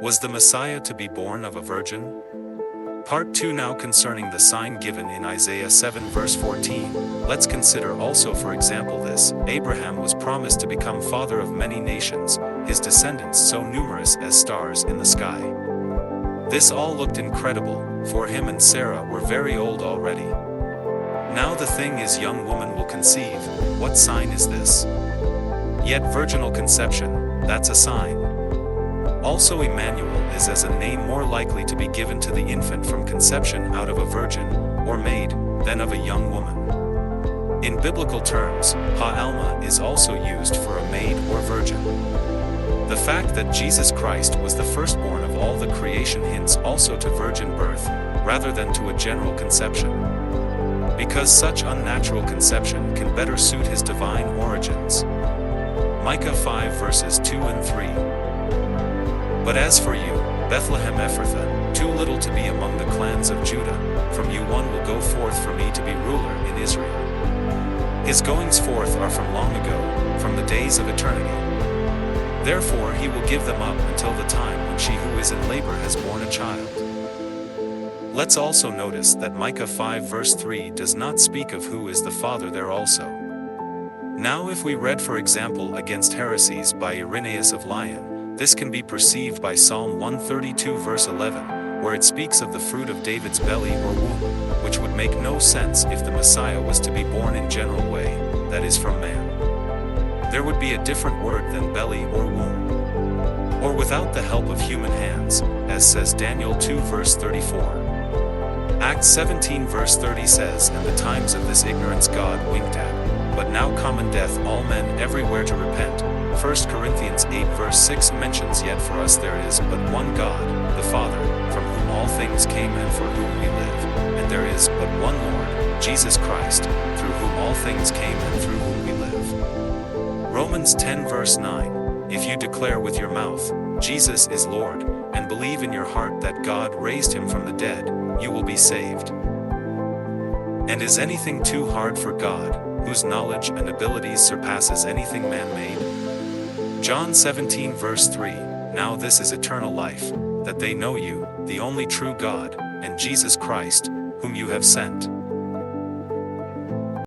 Was the Messiah to be born of a virgin? Part 2 now concerning the sign given in Isaiah 7 verse 14, let's consider also for example this: Abraham was promised to become father of many nations, his descendants so numerous as stars in the sky. This all looked incredible, for him and Sarah were very old already. Now the thing is, young woman will conceive. What sign is this? Yet virginal conception, that's a sign. Also Emmanuel is as a name more likely to be given to the infant from conception out of a virgin, or maid, than of a young woman. In biblical terms, ha-alma is also used for a maid or virgin. The fact that Jesus Christ was the firstborn of all the creation hints also to virgin birth, rather than to a general conception, because such unnatural conception can better suit his divine origins. Micah 5 verses 2 and 3. But as for you, Bethlehem Ephrathah, too little to be among the clans of Judah, from you one will go forth for me to be ruler in Israel. His goings forth are from long ago, from the days of eternity. Therefore he will give them up until the time when she who is in labor has borne a child. Let's also notice that Micah 5 verse 3 does not speak of who is the father there also. Now if we read for example against heresies by Irenaeus of Lyon, this can be perceived by Psalm 132 verse 11, where it speaks of the fruit of David's belly or womb, which would make no sense if the Messiah was to be born in general way, that is from man. There would be a different word than belly or womb, or without the help of human hands, as says Daniel 2 verse 34. Acts 17 verse 30 says, and the times of this ignorance God winked at, but now commendeth all men everywhere to repent. 1 Corinthians 8 verse 6 mentions, yet for us there is but one God, the Father, from whom all things came and for whom we live, and there is but one Lord, Jesus Christ, through whom all things came and through whom we live. Romans 10 verse 9, if you declare with your mouth, Jesus is Lord, and believe in your heart that God raised him from the dead, you will be saved. And is anything too hard for God, whose knowledge and abilities surpasses anything man-made? John 17 verse 3, now this is eternal life, that they know you, the only true God, and Jesus Christ, whom you have sent.